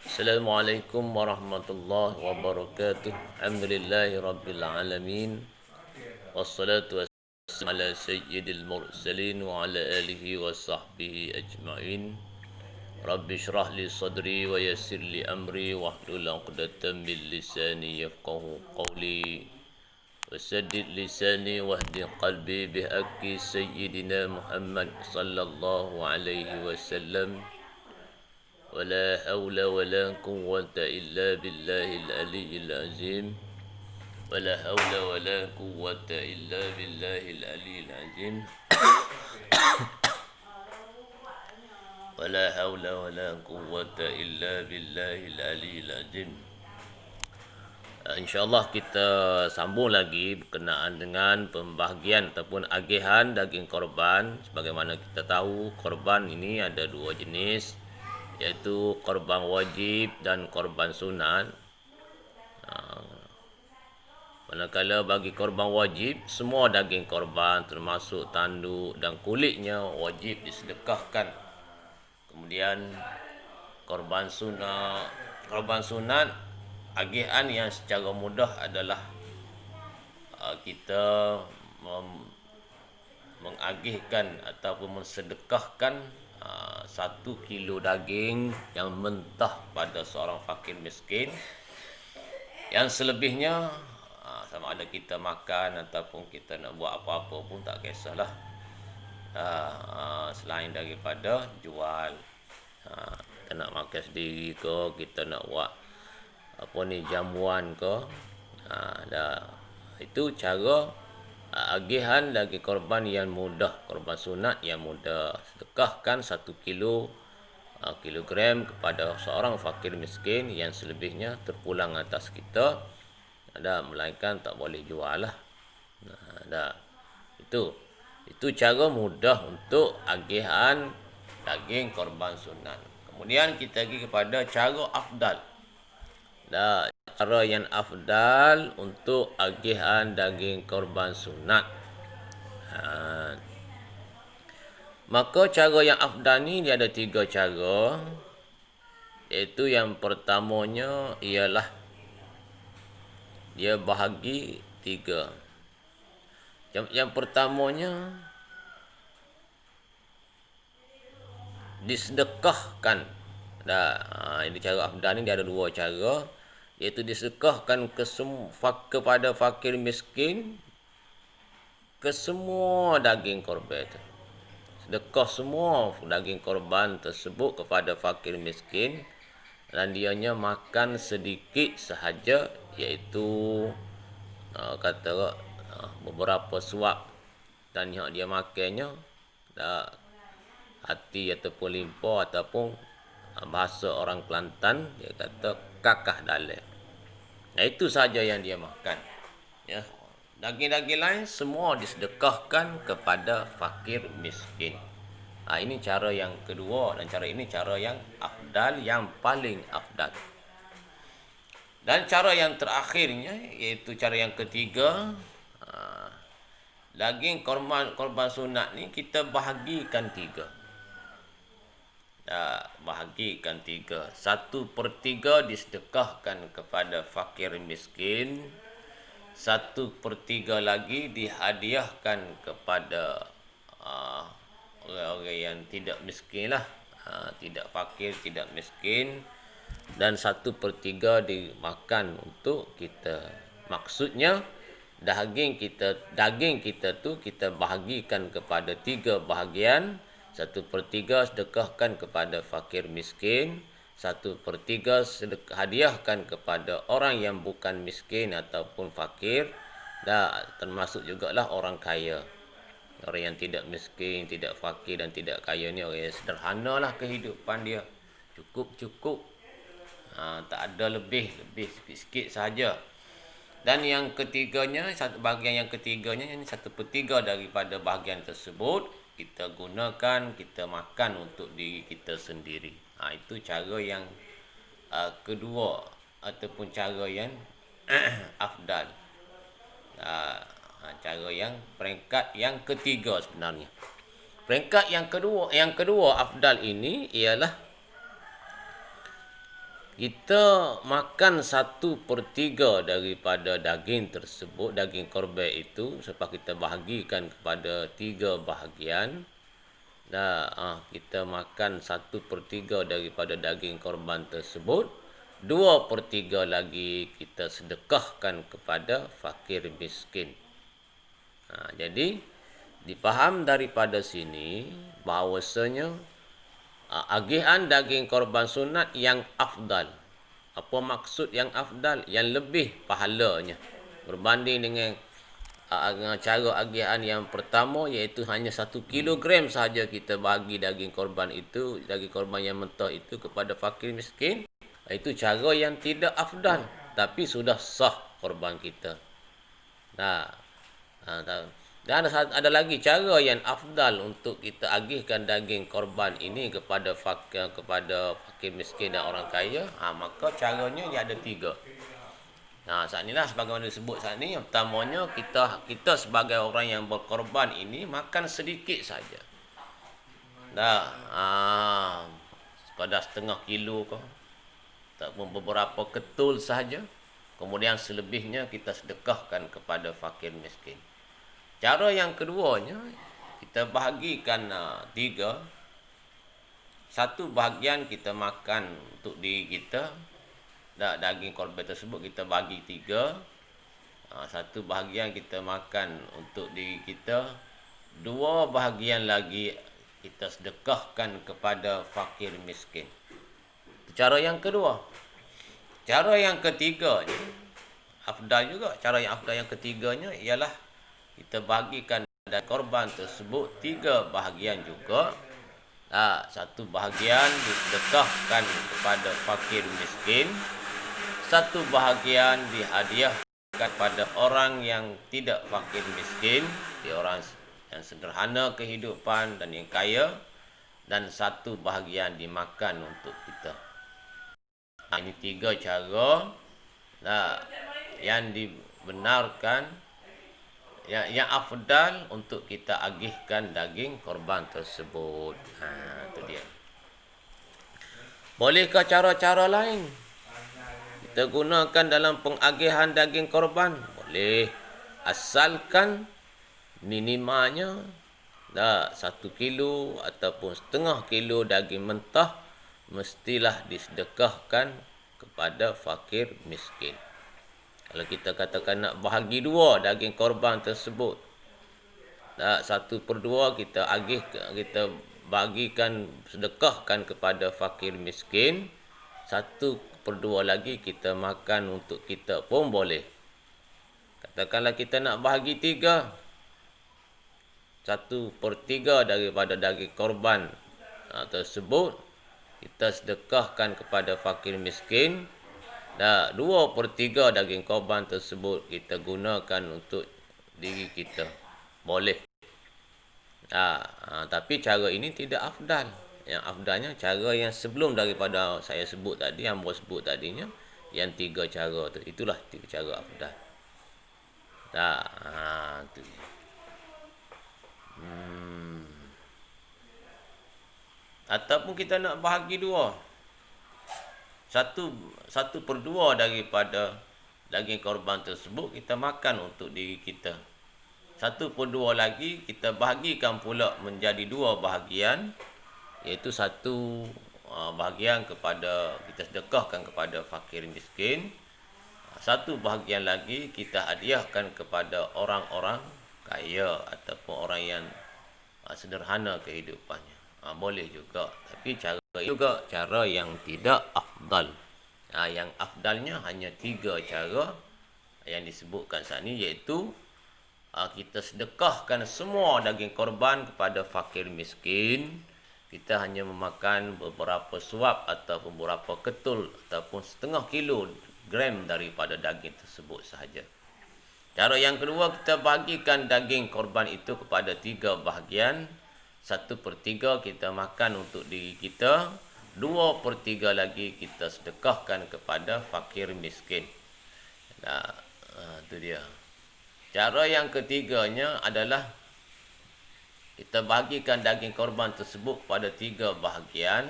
Assalamualaikum warahmatullahi wabarakatuh. Alhamdulillahi rabbil alamin. Wassalatu wassalamu ala sayyidil mursalin wa ala alihi wa sahbihi ajma'in. Rabbi shrah li sadri wa yassir li amri wahlul 'uqdatam min lisani yafqahu qawli. Wasaddid lisani wahdi qalbi bihaqqi sayyidina Muhammad sallallahu alaihi wasallam. ولا حول ولا قوة إلا بالله العلي العظيم ولا حول ولا قوة إلا بالله العلي العظيم ولا حول ولا قوة إلا بالله العلي العظيم. InsyaAllah kita sambung lagi berkenaan dengan pembahagian ataupun agihan daging korban. Sebagaimana kita tahu, korban ini ada dua jenis, iaitu korban wajib dan korban sunat. Manakala bagi korban wajib, semua daging korban termasuk tanduk dan kulitnya wajib disedekahkan. Kemudian korban sunat agihan yang secara mudah adalah kita mengagihkan ataupun mensedekahkan 1 kilo daging yang mentah pada seorang fakir miskin. Yang selebihnya sama ada kita makan ataupun kita nak buat apa-apa pun tak kisahlah, selain daripada jual. Kita nak makan sendiri ke, kita nak buat jamuan ke, itu cara agihan daging korban yang mudah, korban sunat yang mudah. Sedekahkan 1 kilogram kepada seorang fakir miskin, yang selebihnya terpulang atas kita. Melainkan tak boleh jual lah. Itu cara mudah untuk agihan daging korban sunat. Kemudian kita pergi kepada cara afdal. Cara yang afdal untuk agihan daging korban sunat. Maka cara yang afdal ni dia ada 3 cara. Iaitu yang pertamanya ialah dia bahagi 3. Yang pertamanya disedekahkan. Ini cara afdal ni dia ada 2 cara, iaitu disedekahkan kepada fakir miskin ke semua daging korban itu. Sedekah semua daging korban tersebut kepada fakir miskin, dan dianya makan sedikit sahaja, iaitu beberapa suap, dan yang dia makannya hati ataupun limpa, ataupun bahasa orang Kelantan dia kata kakah dalai. Itu saja yang dia makan. Ya. Daging-daging lain semua disedekahkan kepada fakir miskin. Ini cara yang kedua, dan cara ini cara yang afdal, yang paling afdal. Dan cara yang terakhirnya, iaitu cara yang ketiga, daging korban sunat ni kita bahagikan 3. Bahagikan 3. 1/3 disedekahkan kepada fakir miskin, 1/3 lagi dihadiahkan kepada orang-orang yang tidak miskin lah, tidak fakir, tidak miskin, dan 1/3 dimakan untuk kita. Maksudnya daging kita tu kita bahagikan kepada 3 bahagian. 1/3 sedekahkan kepada fakir miskin, 1/3 hadiahkan kepada orang yang bukan miskin ataupun fakir, termasuk jugalah orang kaya. Orang yang tidak miskin, tidak fakir dan tidak kaya ni orang yang sederhana lah kehidupan dia. Cukup. Tak ada lebih sikit sahaja. Dan yang ketiganya, bahagian yang ketiganya, ini 1/3 daripada bahagian tersebut kita gunakan, kita makan untuk diri kita sendiri. Itu cara yang kedua, ataupun cara yang afdal. Cara yang peringkat yang ketiga sebenarnya. Peringkat yang kedua afdal ini ialah kita makan 1/3 daripada daging tersebut, daging korban itu, sebab kita bahagikan kepada 3 bahagian. Kita makan 1/3 daripada daging korban tersebut, 2/3 lagi kita sedekahkan kepada fakir miskin. Jadi dipaham daripada sini bahawasanya agihan daging korban sunat yang afdal. Apa maksud yang afdal? Yang lebih pahalanya berbanding dengan cara agihan yang pertama, iaitu hanya 1 kilogram sahaja kita bagi daging korban itu, daging korban yang mentah itu kepada fakir miskin. Itu cara yang tidak afdal, tapi sudah sah korban kita. Dan ada lagi cara yang afdal untuk kita agihkan daging korban ini kepada fakir miskin dan orang kaya. Maka caranya dia ada 3. Saat inilah sebagaimana disebut saat ini. Yang pertamanya, kita sebagai orang yang berkorban ini makan sedikit saja. Sekadar setengah kilo ke, ataupun beberapa ketul saja. Kemudian selebihnya kita sedekahkan kepada fakir miskin. Cara yang keduanya, kita bahagikan 3. 1 bahagian kita makan untuk diri kita. Daging korban tersebut kita bagi 3. 1 bahagian kita makan untuk diri kita. 2 bahagian lagi kita sedekahkan kepada fakir miskin. Cara yang kedua. Cara yang ketiganya, afdal juga. Cara yang afdal yang ketiganya ialah kita bagikan daging korban tersebut 3 bahagian juga. 1 bahagian disedekahkan kepada fakir miskin. 1 bahagian dihadiahkan kepada orang yang tidak fakir miskin, orang yang sederhana kehidupan dan yang kaya, dan 1 bahagian dimakan untuk kita. Ini 3 cara yang dibenarkan, yang afdal untuk kita agihkan daging korban tersebut. Itu dia. Bolehkah cara-cara lain kita gunakan dalam pengagihan daging korban? Boleh, asalkan minimanya 1 kilo ataupun setengah kilo daging mentah mestilah disedekahkan kepada fakir miskin. Kalau kita katakan nak bahagi 2 daging korban tersebut, 1/2 kita bagikan, sedekahkan kepada fakir miskin. 1/2 lagi kita makan untuk kita pun boleh. Katakanlah kita nak bahagi 3. 1/3 daripada daging korban tersebut kita sedekahkan kepada fakir miskin. 2/3 daging korban tersebut kita gunakan untuk diri kita. Boleh. Tapi cara ini tidak afdal. Yang afdalnya cara yang sebelum daripada saya sebut tadi, yang bos sebut tadinya, yang 3 cara tu. Itulah 3 cara afdal. Itu. Ataupun kita nak bahagi 2. 1/2 daripada daging korban tersebut kita makan untuk diri kita. 1/2 lagi kita bahagikan pula menjadi 2 bahagian, iaitu 1 bahagian kepada kita sedekahkan kepada fakir miskin. 1 bahagian lagi kita hadiahkan kepada orang-orang kaya ataupun orang yang sederhana kehidupannya. Boleh juga, tapi juga cara yang tidak afdal. Yang afdalnya hanya 3 cara yang disebutkan saat ini, iaitu kita sedekahkan semua daging korban kepada fakir miskin. Kita hanya memakan beberapa suap ataupun beberapa ketul ataupun setengah kilogram daripada daging tersebut sahaja. Cara yang kedua, kita bagikan daging korban itu kepada 3 bahagian. 1/3 kita makan untuk diri kita. 2/3 lagi kita sedekahkan kepada fakir miskin. Itu dia. Cara yang ketiganya adalah kita bagikan daging korban tersebut pada 3 bahagian.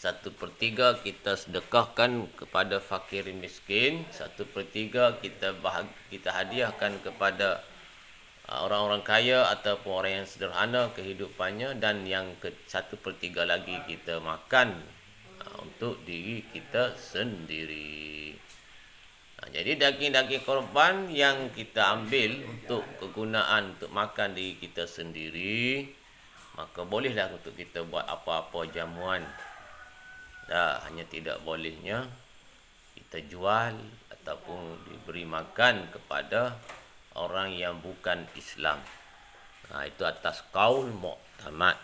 1/3 kita sedekahkan kepada fakir miskin, 1/3 kita hadiahkan kepada orang-orang kaya ataupun orang yang sederhana kehidupannya, dan yang 1/3 lagi kita makan untuk diri kita sendiri. Jadi daging-daging korban yang kita ambil untuk kegunaan untuk makan diri kita sendiri, maka bolehlah untuk kita buat apa-apa jamuan. Hanya tidak bolehnya kita jual ataupun diberi makan kepada orang yang bukan Islam. Itu atas kaul mu'tamad.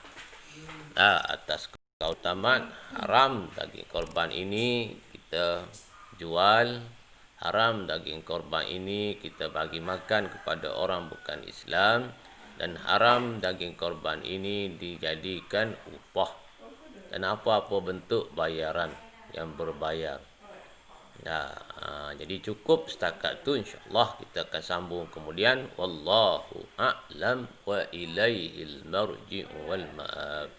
Atas kaul mu'tamad, haram daging korban ini kita jual, haram daging korban ini kita bagi makan kepada orang bukan Islam, dan haram daging korban ini dijadikan upah dan apa-apa bentuk bayaran yang berbayar. Jadi cukup setakat tu, insya-Allah kita akan sambung kemudian. Wallahu a'lam wa ilaihil marji'u wal ma'ab.